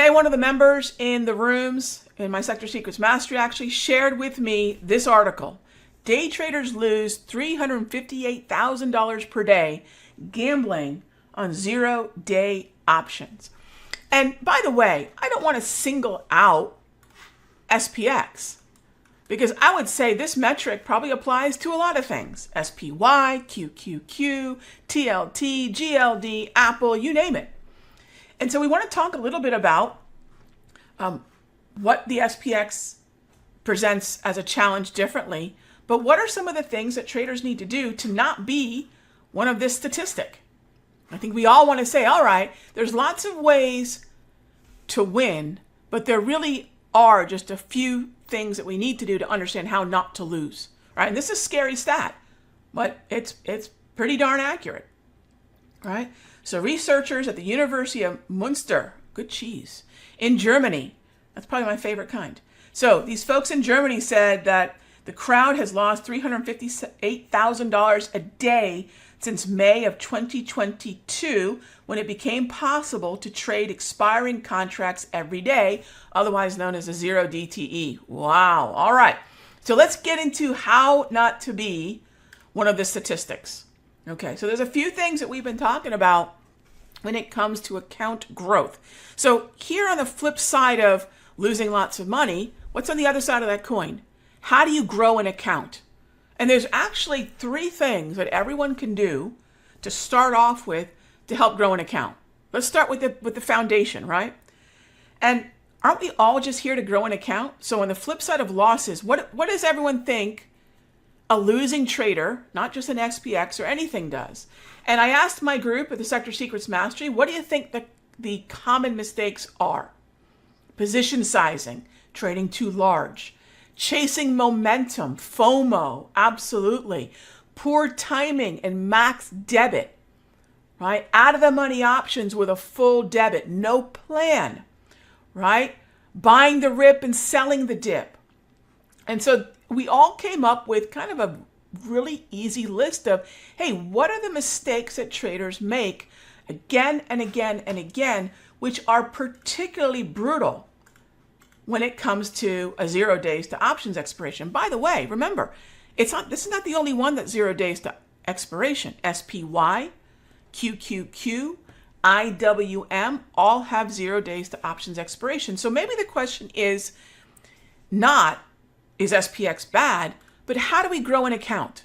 Today, one of the members in the rooms in my Sector Secrets Mastery actually shared with me this article. Day traders lose $358,000 per day gambling on zero-day options. And by the way, I don't want to single out SPX because I would say this metric probably applies to a lot of things. SPY, QQQ, TLT, GLD, Apple, you name it. And so we want to talk a little bit about what the SPX presents as a challenge differently, but what are some of the things that traders need to do to not be one of this statistic? I think we all want to say, all right, there's lots of ways to win, but there really are just a few things that we need to do to understand how not to lose, right? And this is a scary stat, but it's pretty darn accurate, right? So researchers at the University of Münster, good cheese, in Germany, that's probably my favorite kind. So these folks in Germany said that the crowd has lost $358,000 a day since May of 2022, when it became possible to trade expiring contracts every day, otherwise known as a zero DTE. Wow. All right. So let's get into how not to be one of the statistics. Okay. So there's a few things that we've been talking about when it comes to account growth. So here on the flip side of losing lots of money, what's on the other side of that coin? How do you grow an account? And there's actually three things that everyone can do to start off with to help grow an account. Let's start with the foundation, right? And aren't we all just here to grow an account? So on the flip side of losses, what does everyone think a losing trader, not just an SPX or anything, does? And I asked my group at the Sector Secrets Mastery, what do you think the common mistakes are? Position sizing, trading too large, chasing momentum, FOMO, absolutely. Poor timing and max debit, right? Out of the money options with a full debit, no plan, right? Buying the rip and selling the dip. And so we all came up with kind of a really easy list of, hey, what are the mistakes that traders make again and again and again, which are particularly brutal when it comes to a 0 days to options expiration. By the way, remember, this is not the only one that's 0 days to expiration. SPY, QQQ, IWM all have 0 days to options expiration. So maybe the question is not, is SPX bad, but how do we grow an account?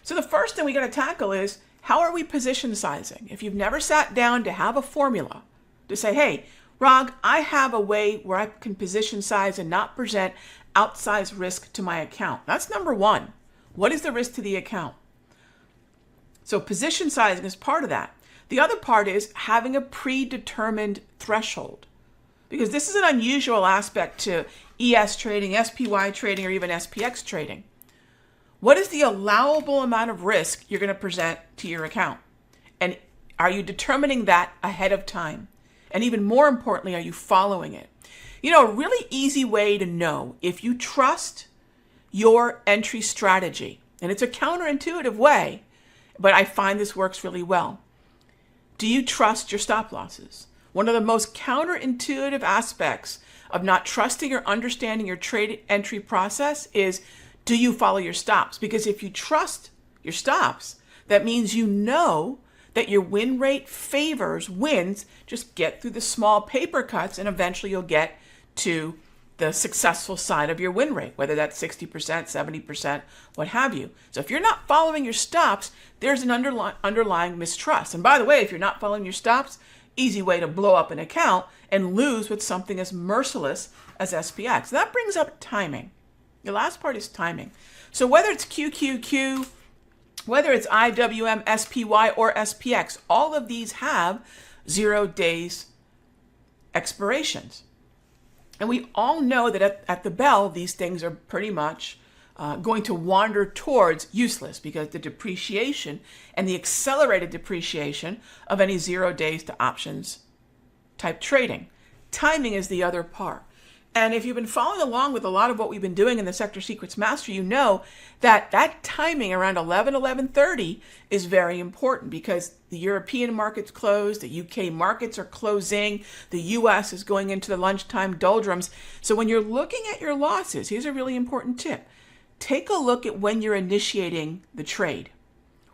So the first thing we got to tackle is, how are we position sizing? If you've never sat down to have a formula to say, hey, Rag, I have a way where I can position size and not present outsized risk to my account. That's number one. What is the risk to the account? So position sizing is part of that. The other part is having a predetermined threshold, because this is an unusual aspect to ES trading, SPY trading, or even SPX trading. What is the allowable amount of risk you're going to present to your account? And are you determining that ahead of time? And even more importantly, are you following it? You know, a really easy way to know if you trust your entry strategy, and it's a counterintuitive way, but I find this works really well. Do you trust your stop losses? One of the most counterintuitive aspects of not trusting or understanding your trade entry process is, do you follow your stops? Because if you trust your stops, that means you know that your win rate favors wins. Just get through the small paper cuts and eventually you'll get to the successful side of your win rate, whether that's 60%, 70%, what have you. So if you're not following your stops, there's an underlying mistrust. And by the way, if you're not following your stops, easy way to blow up an account and lose with something as merciless as SPX. That brings up timing. The last part is timing. So whether it's QQQ, whether it's IWM, SPY, or SPX, all of these have 0 days expirations. And we all know that at the bell, these things are pretty much going to wander towards useless, because the depreciation and the accelerated depreciation of any 0 days to options type trading. Timing is the other part. And if you've been following along with a lot of what we've been doing in the Sector Secrets Master, you know that that timing around 11:30 is very important because the European markets closed, the UK markets are closing, the US is going into the lunchtime doldrums. So when you're looking at your losses, here's a really important tip. Take a look at when you're initiating the trade.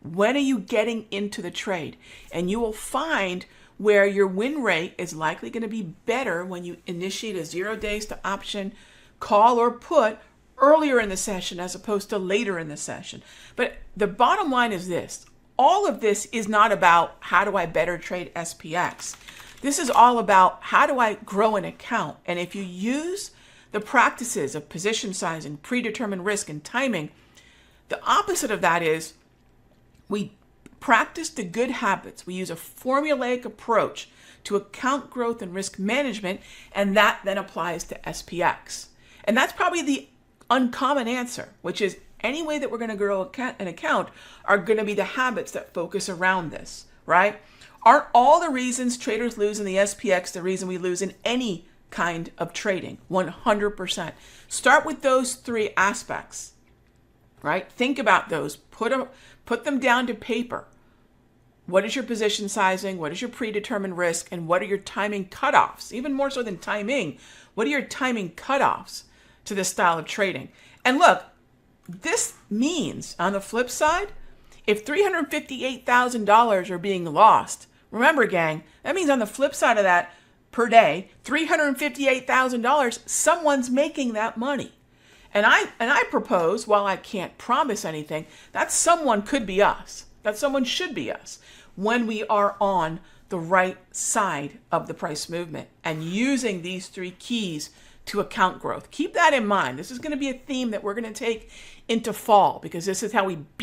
When are you getting into the trade? And you will find where your win rate is likely going to be better when you initiate a 0 days to option call or put earlier in the session as opposed to later in the session. But the bottom line is this. All of this is not about how do I better trade SPX. This is all about how do I grow an account. And if you use the practices of position sizing, predetermined risk, and timing, the opposite of that is we practice the good habits. We use a formulaic approach to account growth and risk management, and that then applies to SPX. And that's probably the uncommon answer, which is any way that we're going to grow an account are going to be the habits that focus around this, right? Aren't all the reasons traders lose in the SPX the reason we lose in any kind of trading? 100%. Start with those three aspects, right? Think about those. Put them down to paper. What is your position sizing? What is your predetermined risk? And what are your timing cutoffs? Even more so than timing, what are your timing cutoffs to this style of trading? And look, this means on the flip side, if $358,000 are being lost, remember gang, that means on the flip side of that per day, $358,000, someone's making that money. And I propose, while I can't promise anything, that someone could be us. That someone should be us when we are on the right side of the price movement and using these three keys to account growth. Keep that in mind. This is going to be a theme that we're going to take into fall because this is how we beat